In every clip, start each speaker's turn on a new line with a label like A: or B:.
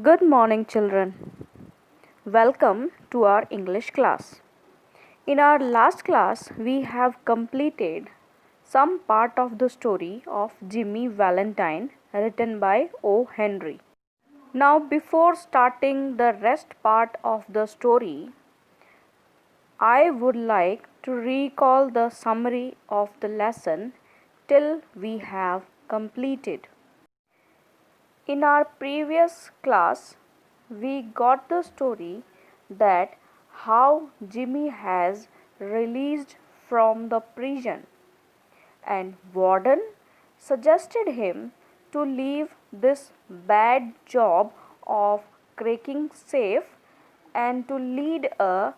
A: Good morning, children. Welcome to our English class. In our last class, we have completed some part of the story of Jimmy Valentine written by O. Henry. Now, before starting the rest part of the story, I would like to recall the summary of the lesson till we have completed. In our previous class, we got the story that how Jimmy has released from the prison and warden suggested him to leave this bad job of cracking safe and to lead a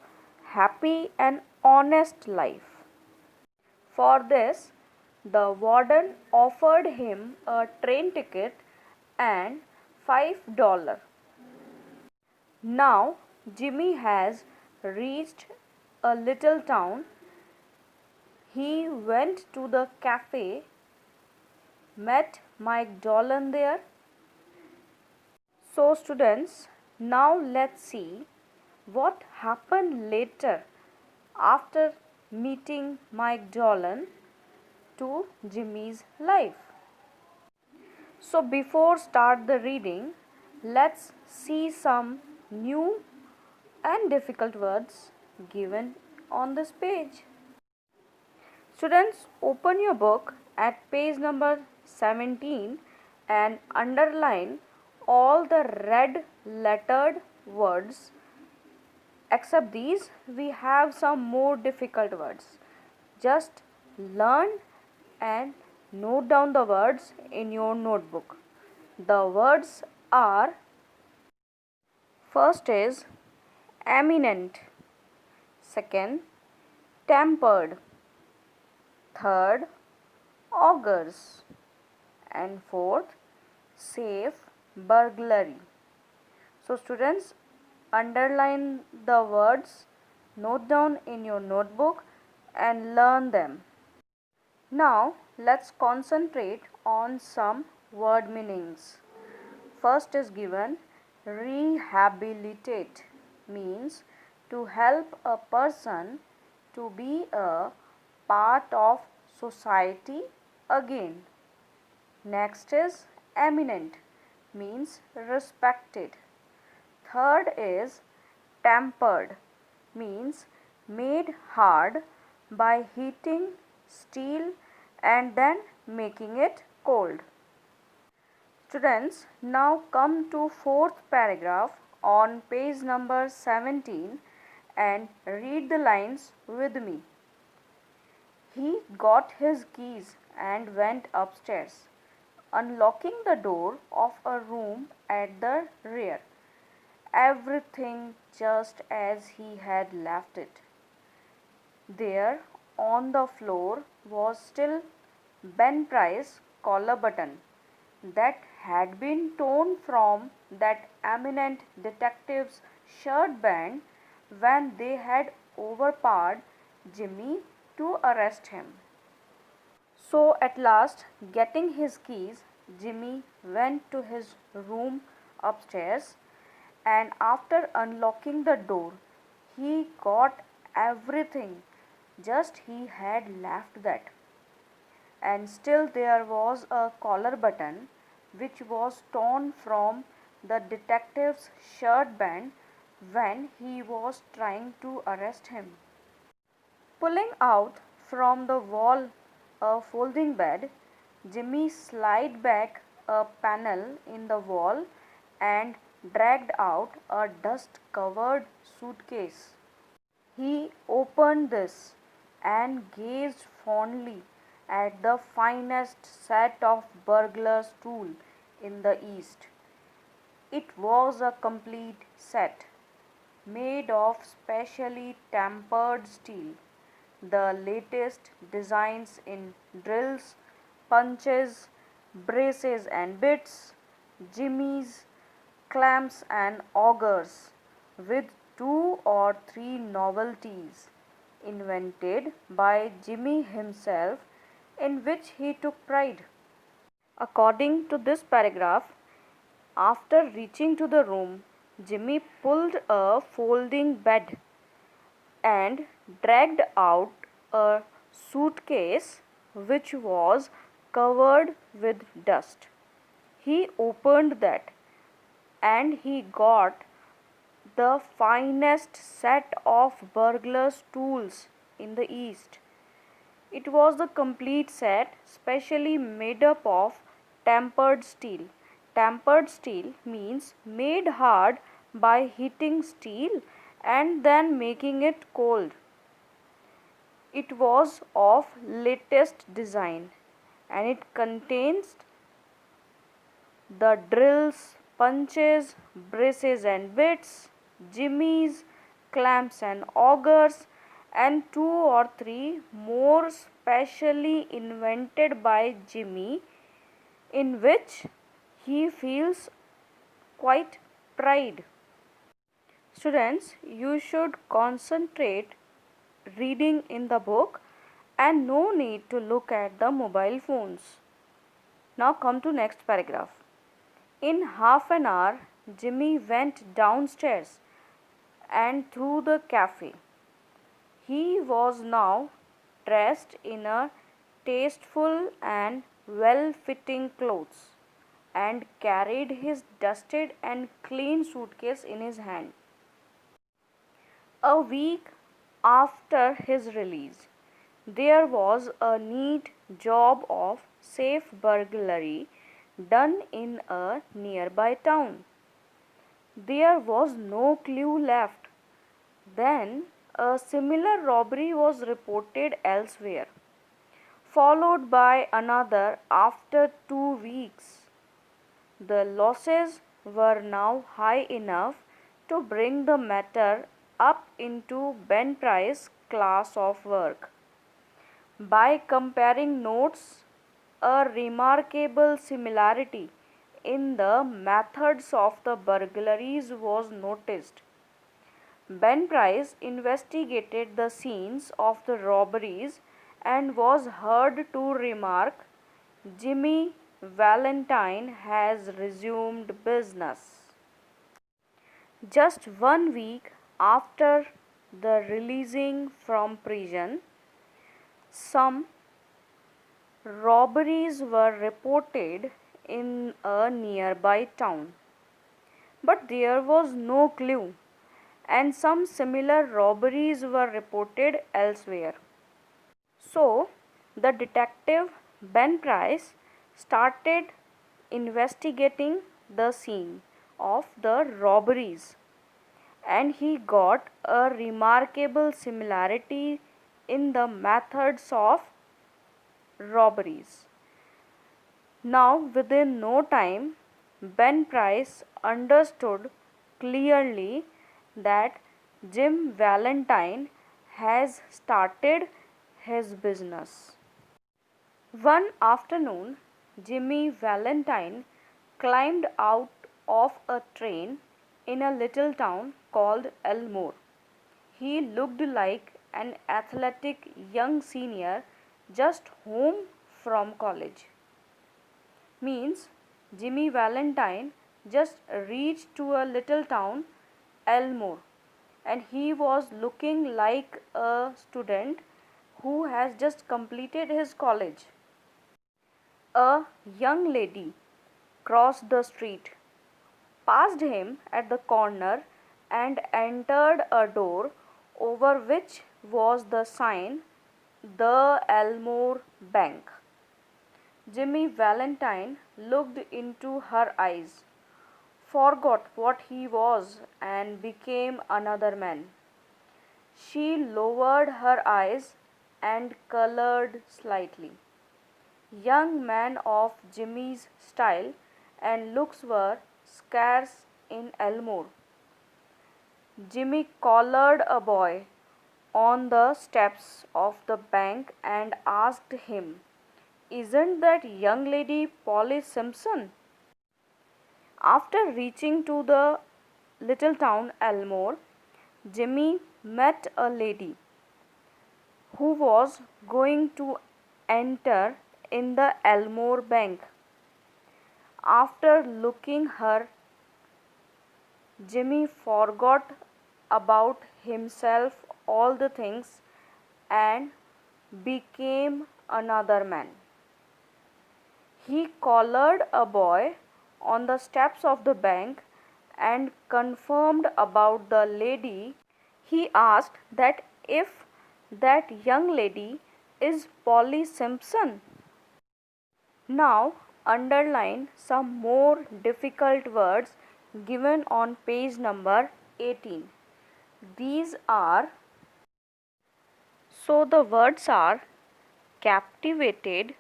A: happy and honest life. For this, the warden offered him a train ticket and $5. Now Jimmy has reached a little town. He went to the cafe, met Mike Dolan there. So students, now let's see what happened later after meeting Mike Dolan to Jimmy's life. So before start the reading, let's see some new and difficult words given on this page. Students, open your book at page number 17 and underline all the red lettered words. Except these, we have some more difficult words. Just learn and note down the words in your notebook. The words are: first is eminent, second tempered, third augurs, and fourth safe burglary. So students, underline the words, note down in your notebook and learn them. Now let's concentrate on some word meanings. First is given rehabilitate, means to help a person to be a part of society again. Next is eminent, means respected. Third is tempered, means made hard by heating steel and then making it cold. Students, now come to fourth paragraph on page number 17 and read the lines with me. He got his keys and went upstairs, unlocking the door of a room at the rear. Everything just as he had left it. There on the floor was still Ben Price's collar button that had been torn from that eminent detective's shirt band when they had overpowered Jimmy to arrest him. So at last, getting his keys, Jimmy went to his room upstairs, and after unlocking the door, he got everything just he had left that. And still there was a collar button which was torn from the detective's shirt band when he was trying to arrest him. Pulling out from the wall a folding bed, Jimmy slid back a panel in the wall and dragged out a dust-covered suitcase. He opened this and gazed fondly at the finest set of burglar's tools in the East. It was a complete set, made of specially tempered steel, the latest designs in drills, punches, braces and bits, jimmies, clamps and augers, with 2 or 3 novelties invented by Jimmy himself, in which he took pride. According to this paragraph, After reaching to the room, Jimmy pulled a folding bed and dragged out a suitcase which was covered with dust. He opened that and he got the finest set of burglar's tools in the East. It was the complete set, specially made up of tempered steel. Tempered steel means made hard by heating steel and then making it cold. It was of latest design and it contains the drills, punches, braces and bits, jimmies, clamps and augers, and two or three more specially invented by Jimmy, in which he feels quite pride. Students, you should concentrate reading in the book and no need to look at the mobile phones. Now come to next paragraph. In half an hour, Jimmy went downstairs and through the cafe. He was now dressed in a tasteful and well-fitting clothes and carried his dusted and clean suitcase in his hand. A week after his release, there was a neat job of safe burglary done in a nearby town. There was no clue left. Then a similar robbery was reported elsewhere, followed by another after 2 weeks. The losses were now high enough to bring the matter up into Ben Price's class of work. By comparing notes, a remarkable similarity in the methods of the burglaries was noticed. Ben Price investigated the scenes of the robberies and was heard to remark, "Jimmy Valentine has resumed business." Just 1 week after the releasing from prison, some robberies were reported in a nearby town. But there was no clue, and some similar robberies were reported elsewhere. So, the detective Ben Price started investigating the scene of the robberies, and he got a remarkable similarity in the methods of robberies. Now, within no time, Ben Price understood clearly that Jim Valentine has started his business. One afternoon, Jimmy Valentine climbed out of a train in a little town called Elmore. He looked like an athletic young senior just home from college. Means Jimmy Valentine just reached to a little town, Elmore, and he was looking like a student who has just completed his college. A young lady crossed the street, passed him at the corner, and entered a door over which was the sign, "The Elmore Bank." Jimmy Valentine looked into her eyes, forgot what he was, and became another man. She lowered her eyes and colored slightly. Young men of Jimmy's style and looks were scarce in Elmore. Jimmy collared a boy on the steps of the bank and asked him, "Isn't that young lady Polly Simpson?" After reaching to the little town Elmore, Jimmy met a lady who was going to enter in the Elmore Bank. After looking her, Jimmy forgot about himself, all the things, and became another man. He collared a boy on the steps of the bank and confirmed about the lady. He asked that if that young lady is Polly Simpson. Now underline some more difficult words given on page number 18. These are, so the words are captivated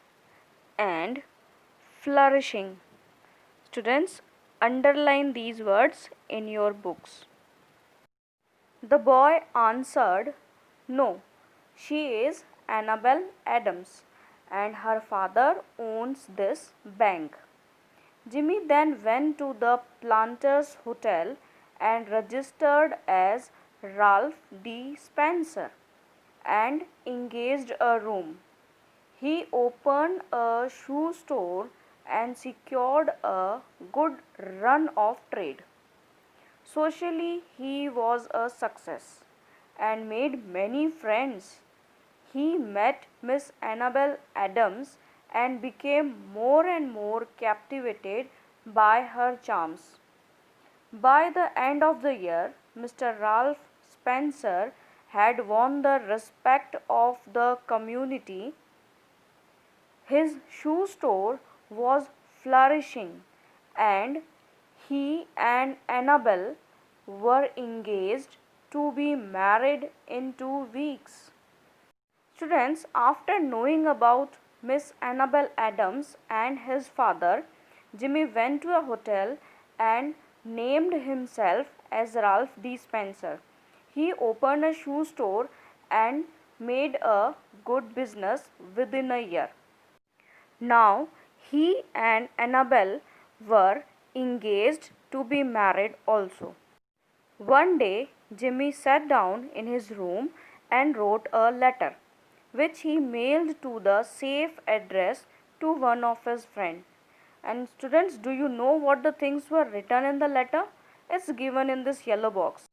A: and flourishing. Students, underline these words in your books. The boy answered, "No, she is Annabel Adams, and her father owns this bank." Jimmy then went to the Planters Hotel and registered as Ralph D. Spencer and engaged a room. He opened a shoe store and secured a good run of trade. Socially, he was a success and made many friends. He met Miss Annabel Adams and became more and more captivated by her charms. By the end of the year, Mr. Ralph Spencer had won the respect of the community. His shoe store was flourishing, and he and Annabel were engaged to be married in 2 weeks. Students, after knowing about Miss Annabel Adams and his father, Jimmy went to a hotel and named himself as Ralph D. Spencer. He opened a shoe store and made a good business within a year. Now he and Annabel were engaged to be married also. One day Jimmy sat down in his room and wrote a letter, which he mailed to the safe address to one of his friends. And students, do you know what the things were written in the letter? It's given in this yellow box.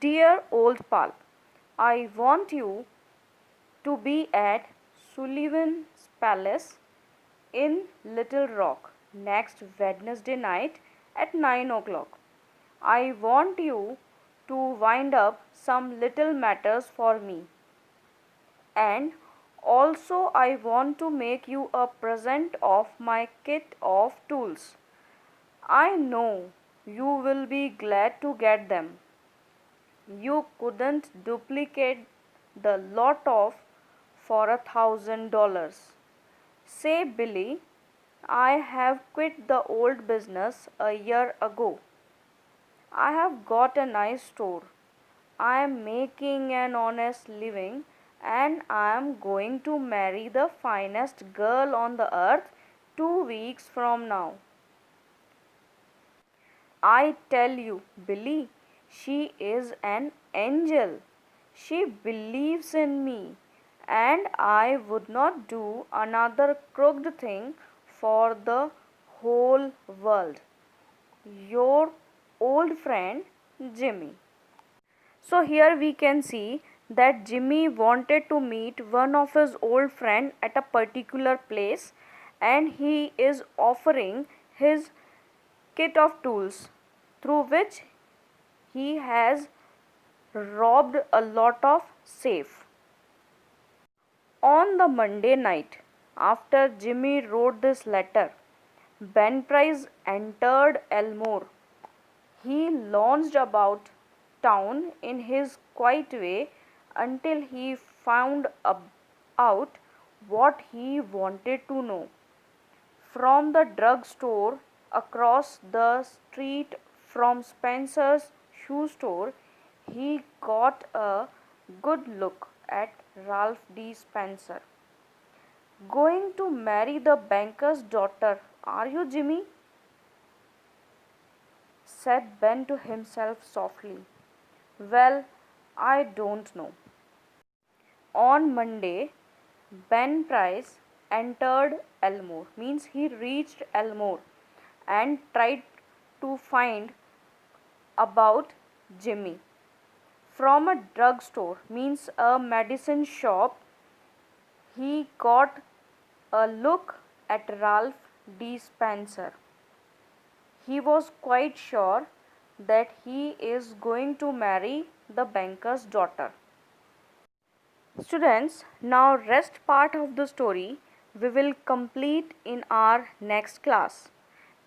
A: Dear old pal, I want you to be at Sullivan's Palace in Little Rock next Wednesday night at 9 o'clock. I want you to wind up some little matters for me. And also, I want to make you a present of my kit of tools. I know you will be glad to get them. You couldn't duplicate the lot of for $1,000. Say, Billy, I have quit the old business a year ago. I have got a nice store. I am making an honest living, and I am going to marry the finest girl on the earth 2 weeks from now. I tell you, Billy, she is an angel. She believes in me, and I would not do another crooked thing for the whole world. Your old friend, Jimmy. So here we can see that Jimmy wanted to meet one of his old friend at a particular place, and he is offering his kit of tools through which he has robbed a lot of safe. On the Monday night after Jimmy wrote this letter, Ben Price entered Elmore. He lounged about town in his quiet way until he found out what he wanted to know. From the drug store across the street from Spencer's shoe store, he got a good look at Ralph D. Spencer. Going to marry the banker's daughter, are you, Jimmy? Said Ben to himself softly. Well, I don't know. On Monday, Ben Price entered Elmore, means he reached Elmore, and tried to find about Jimmy. From a drugstore, means a medicine shop, he got a look at Ralph D. Spencer. He was quite sure that he is going to marry the banker's daughter. Students, now rest part of the story we will complete in our next class.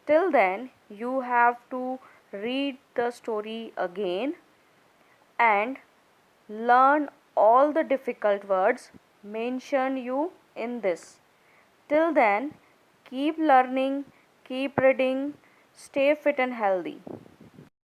A: Till then, you have to read the story again and learn all the difficult words mentioned you in this. Till then, keep learning, keep reading, stay fit and healthy.